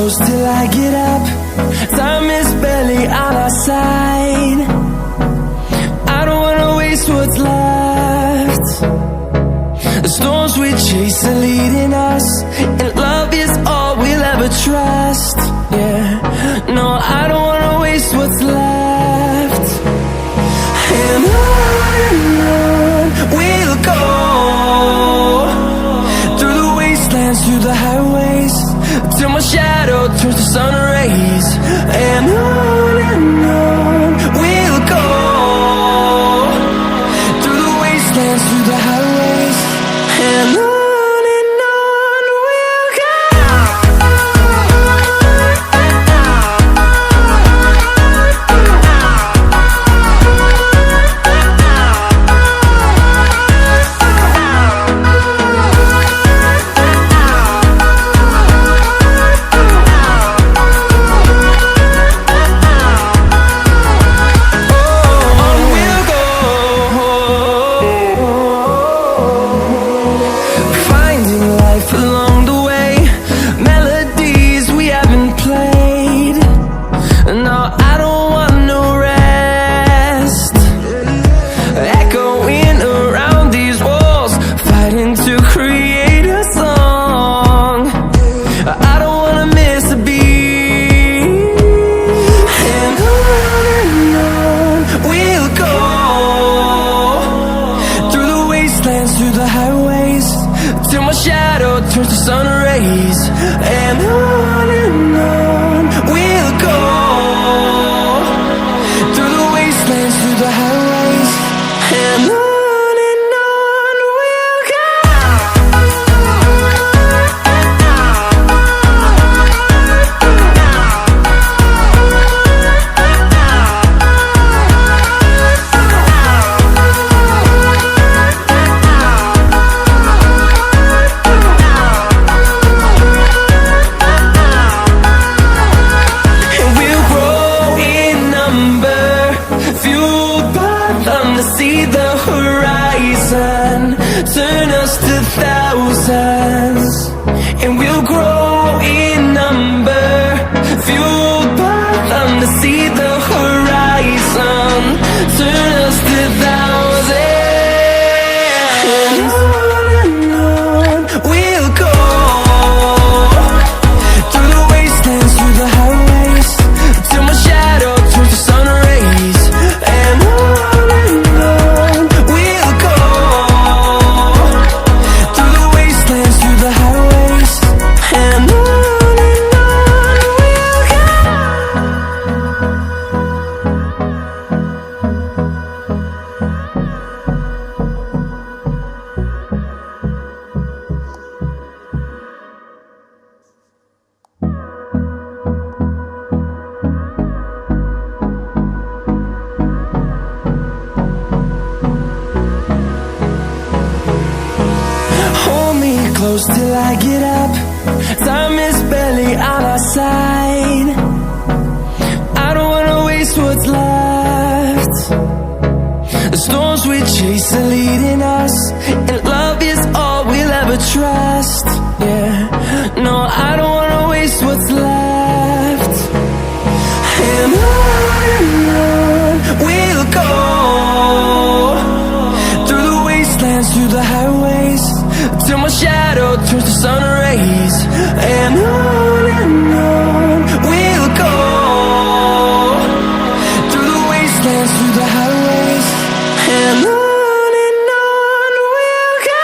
close till I get up. Time is barely on our side. I don't wanna waste what's left. The storms we chase are leading us, and love is all we'll ever trust. Yeah, no, I don't wanna waste what's left. And on we'll go, through the wastelands, through the highways, till my shadow turns to sun rays. And on we'll go, through the wastelands, through the highways, and on we'll go. Through the highways, till my shadow turns to sun rays. And on we'll go, through the wastelands, through the highways, and on we'll go. See the horizon, turn us to thousands, and we'll grow in number, fueled by them. To see the horizon, turn us to thousands, and on we'll go, through the wastelands, through the highways, till my shadow turns to sun rays. And close till I get up. Time is barely on our side. I don't wanna waste what's left. The storms we chase are leading us, and love is all we'll ever trust. Yeah, no, I don't wanna waste what's left. And on we'll go, through the wastelands, through the highways, till my shadow turns to sun rays. And on we'll go, through the wastelands, through the highways, and on we'll go.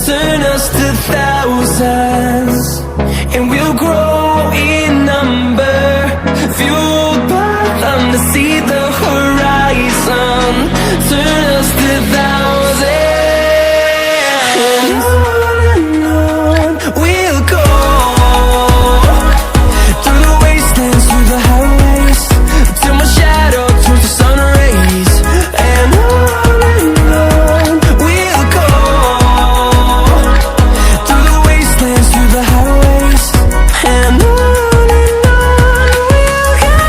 turn us to thousands, and we'll grow in number, fueled by them to see the horizon, turn us to thousands, and on we'll go, through the wastelands, through the highways, till my shadow turns to sun rays, and on we'll go, through the wastelands, through the highways, and on we'll go.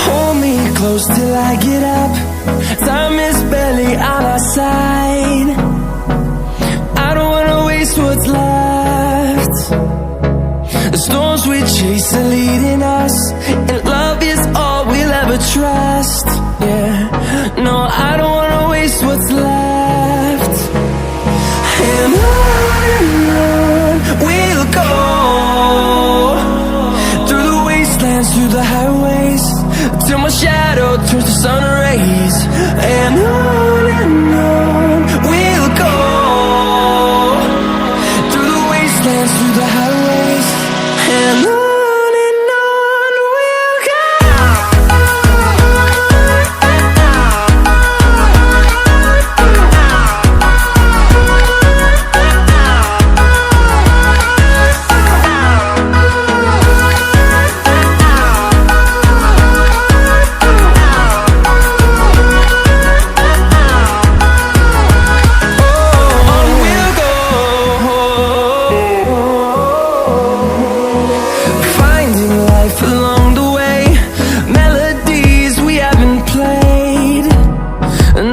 Hold me close till I get up. Time is barely on our side. I don't wanna waste what's left. The storms we chase are leading us, and love is all we'll ever trust. Yeah, no, I don't wanna waste what's left. And on we'll go, through the wastelands, through the highways, till my shadow turns to sun rays, and on we'll go, through the wastelands, through the highways, and on we'll go. Finding life along the way, melodies we haven't played.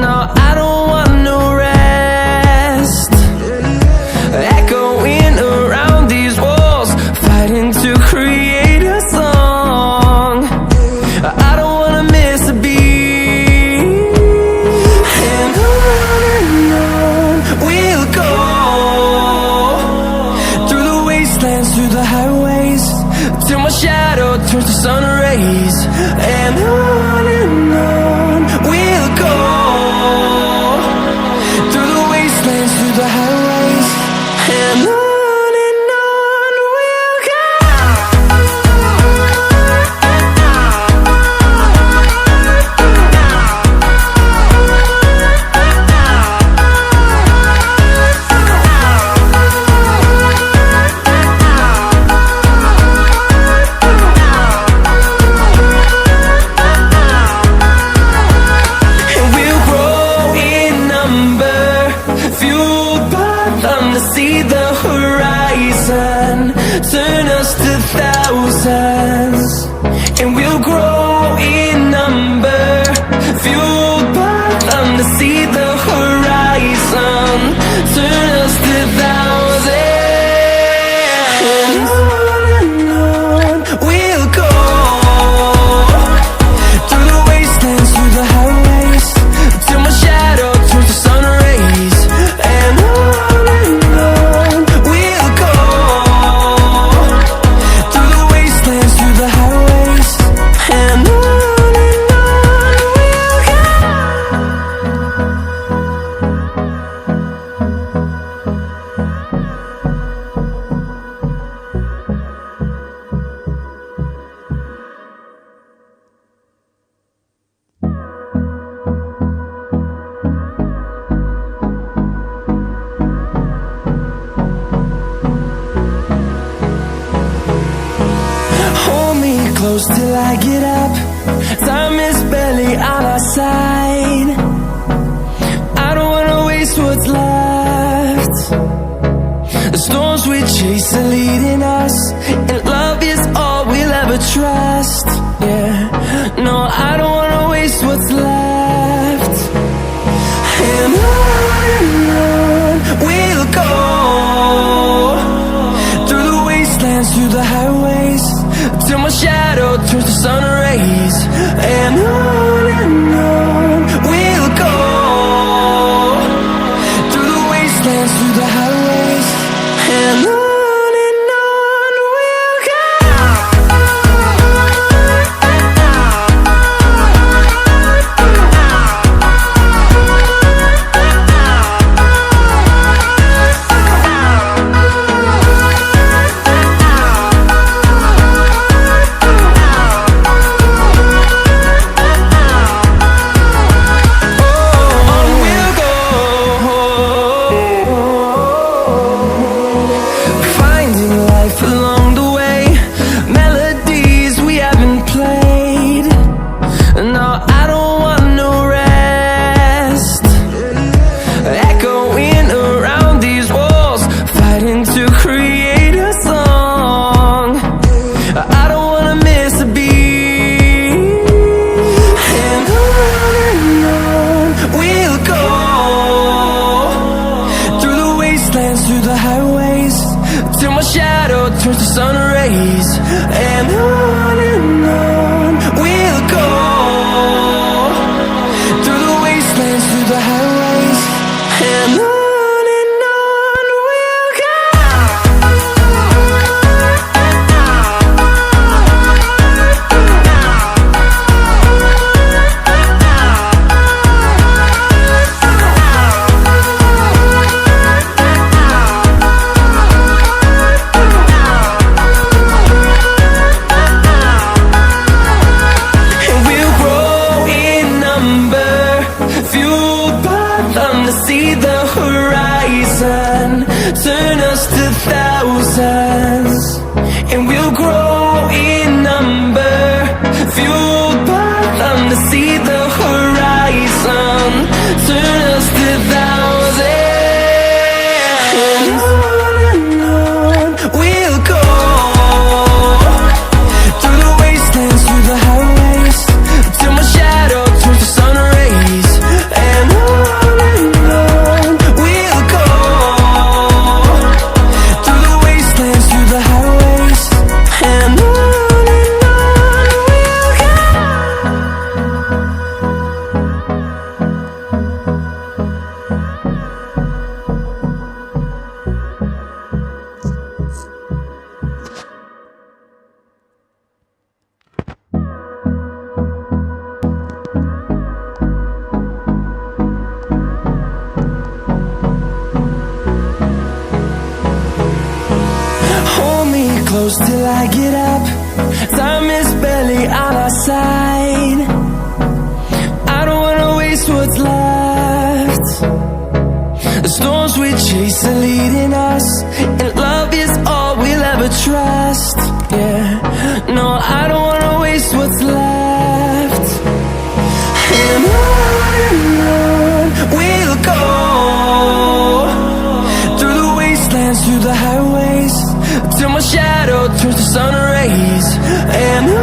No, I don't want no rest. Echoing around these walls, fighting to create a song. I don't wanna miss a beat. And on we'll go, through the wastelands, through the highways, till my shadow turns to sun rays, and on we'll go, through the wastelands, through the highways, and on we'll go. And we'll grow in number, fueled by them to see the horizon, turn us to thousands, and we'll grow in number, fueled by them to see the horizon, turn us to thousands, and on we'll go, through the wastelands, through the highways, till my shadow turns to sun rays, and on we'll go, through the wastelands, through the highways, and on we'll go. Hold me close till I get up. Time is barely on our side. I don't wanna waste what's left. The storms we chase are leading us, and love is all we'll ever trust. Yeah, no, I don't wanna waste what's left. And on we'll go, through the wastelands, through the highways, till my shadow on we'll go, through the wastelands, through the highways, and on we'll go. Through the highways, till my shadow turns to sun rays, and on we'll go, through the wastelands, through the highways, and on we'll go. See the horizon, turn us to thousands, and we'll grow in number, fueled by them. To see the horizon, turn us to thousands, and on we'll go, through the wastelands, through the highways, till my shadow turns to sun rays, and on close till I get up. Time is barely on our side. I don't wanna waste what's left. The storms we chase are leading us, and love is all we'll ever trust. Yeah, no, I don't wanna waste what's left. And on we'll go, through the wastelands, through the highways, till my shadow turns to sun rays.